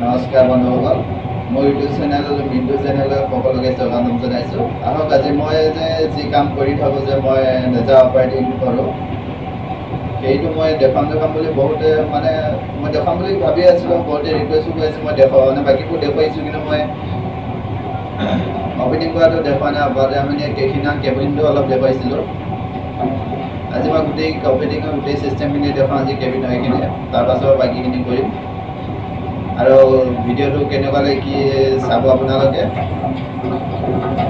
নমস্কাৰ বন্ধুসকল, মোৰ ইউটিউব চেনেল মিণ্টু জেনেৰেলৰ সকলোকে স্বাগতম জনাইছোঁ। আহক আজি মই যি কাম কৰি থাকোঁ যে মই নিজা অপাৰেটিং কৰোঁ, সেইটো মই দেখাম বুলি বহুতে মই দেখাম বুলি ভাবি আছিলোঁ। বহুতে ৰিকুৱেষ্টো কৰিছোঁ মই মানে বাকীবোৰ দেখুৱাইছোঁ, কিন্তু মই অপাৰেটিং কৰাটো দেখুওৱা নাই। আমি সেইদিনা কেবিনটো অলপ দেখুৱাইছিলোঁ। আজি মই গোটেই অপাৰেটিঙৰ গোটেই চিষ্টেমখিনি দেখাওঁ আজি কেবিনৰ এইখিনি, তাৰপাছত বাকীখিনি কৰিম। আৰু ভিডিঅ'টো কেনেকুৱা লাগে কি চাব আপোনালোকে।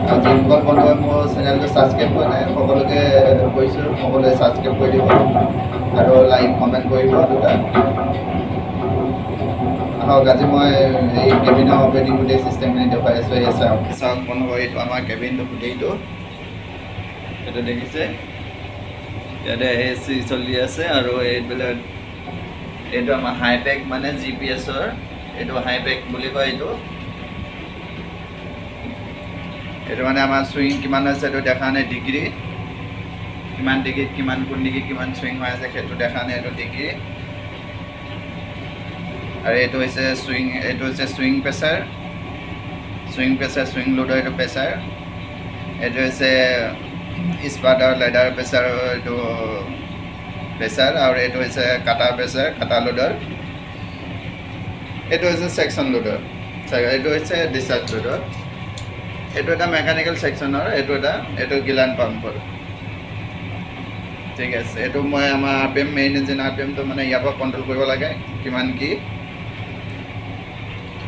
আৰু যিসকল বন্ধুৱে মোৰ চেনেলটো ছাবস্ক্ৰাইব কৰা নাই সকলোকে কৈছোঁ, সকলোৱে ছাবস্ক্ৰাইব কৰি দিব আৰু লাইক কমেণ্ট কৰিব দুটা। আহক আজি মই এই কেবিনৰ অপাৰেটিং গোটেই চিষ্টেমখিনি দেখুৱাই আছোঁ। এই চাওক বন্ধু, এইটো আমাৰ কেবিনটো গোটেইটো, এইটো দেখিছে। ইয়াতে AC চলি আছে আৰু এইবিলাক এইটো আমাৰ হাইপেক GPS-ৰ এইটো হাইপেক বুলি কয়। এইটো আমাৰ চুইং কিমান আছে এইটো দেখা নাই, ডিগ্ৰী কিমান ডিগ্ৰীত কোন ডিগ্ৰীত কিমান চুইং হৈ আছে সেইটো দেখা নাই, এইটো ডিগ্ৰী। আৰু এইটো হৈছে চুইং প্ৰেছাৰ, চুইং লোডৰ এইটো প্ৰেছাৰ। এইটো হৈছে স্পাৰ্ট আৰু লেডাৰ প্ৰেছাৰৰ এইটো প্ৰেছাৰ। আৰু এইটো হৈছে কাটাৰ প্ৰেছাৰ, কাটাৰ লোডৰ। এইটো হৈছে ছেকশ্যন লোডৰ, এইটো হৈছে ডিচাৰ্জ লোডৰ। এইটো এটা মেকানিকেল ছেকশ্যনৰ, এইটো গিলান পাম্পৰ। ঠিক আছে, এইটো মই আমাৰ RPM মেইন ইঞ্জিন RPMটো ইয়াৰ পৰা কণ্ট্ৰল কৰিব লাগে কিমান কি।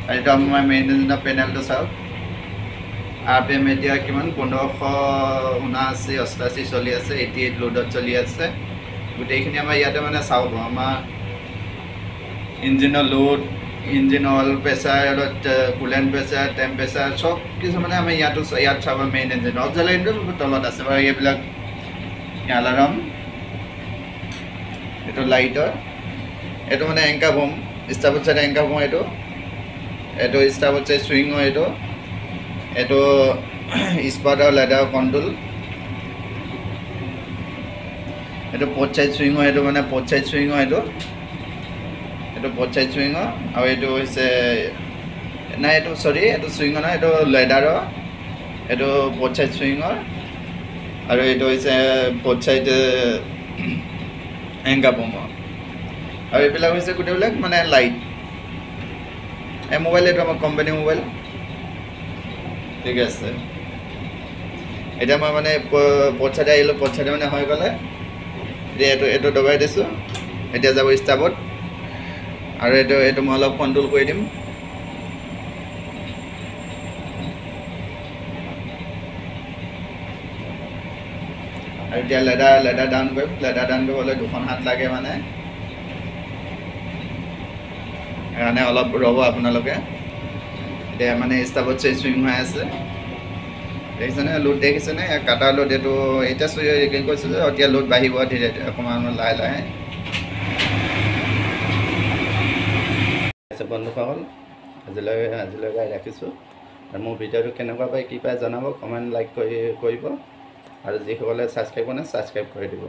আৰু এইটো আমাৰ মেইন ইঞ্জিনৰ পেনেলটো চাওক, RPM এতিয়া কিমান 1579-88 চলি আছে, 88 লোডত চলি আছে। গোটেইখিনি আমাৰ ইয়াতে চাব আমাৰ ইঞ্জিনৰ load, engine oil pressure, coolant pressure, temperature চব কিছু আমাৰ ইয়াত চাব। মেইন ইঞ্জিন অক্সিলাৰীটো তলত আছে বাৰু। এইবিলাক এলাৰ্ম, এইটো লাইটৰ, এইটো এংকাৰ বম, ষ্টাৰ্বোৰ্ড চাইড এংকাৰ বম। এইটো ষ্টাৰ্বোৰ্ড চাইড চুইঙৰ, এইটো স্পাৰ্ট আৰু লেডাৰ কণ্ট্ৰল। এইটো পৰ্ট চাইড চুইঙৰ, এইটো পৰ্ট চাইড চুইঙৰ, এইটো পৰ্ট চাইড চুইঙৰ। আৰু এইটো হৈছে নাই, এইটো চুইঙৰ নহয়, এইটো লেডাৰৰ, এইটো পৰ্ট চাইড চুইঙৰ। আৰু এইটো হৈছে পৰ্ট চাইড এংকাৰ বমৰ। আৰু এইবিলাক হৈছে গোটেইবিলাক লাইট। এই মোবাইল, এইটো আমাৰ কোম্পানী মোবাইল। ঠিক আছে, এতিয়া মই পৰ্ট চাইডে আহিলোঁ। পৰ্ট চাইডে হৈ গ'লে এতিয়া এইটো দবাই দিছোঁ, এতিয়া যাব ষ্টাৰ্বোৰ্ড। আৰু এইটো মই অলপ কণ্ট্ৰল কৰি দিম। আৰু এতিয়া লেডাৰ ডাউন কৰিম। লেডাৰ ডাউন কৰিবলৈ দুখন হাত লাগে, সেইকাৰণে অলপ ৰ'ব আপোনালোকে। এতিয়া ষ্টাৰ্বোৰ্ড চাইড চুইং হৈ আছে, দেখিছেনে? লোড দেখিছেনে? কাটাৰ লোড। এইটো এতিয়া কৈছোঁ যে এতিয়া লোড বাঢ়িব ধীৰে ধীৰে, অকণমান লাহে লাহে। বন্ধুসকল, আজিলৈকে ৰাখিছোঁ। আৰু মোৰ ভিডিঅ'টো কেনেকুৱা পায় কি পায় জনাব, কমেণ্ট লাইক কৰিব। আৰু যিসকলে ছাবস্ক্ৰাইব কৰা নাই ছাবস্ক্ৰাইব কৰি দিব।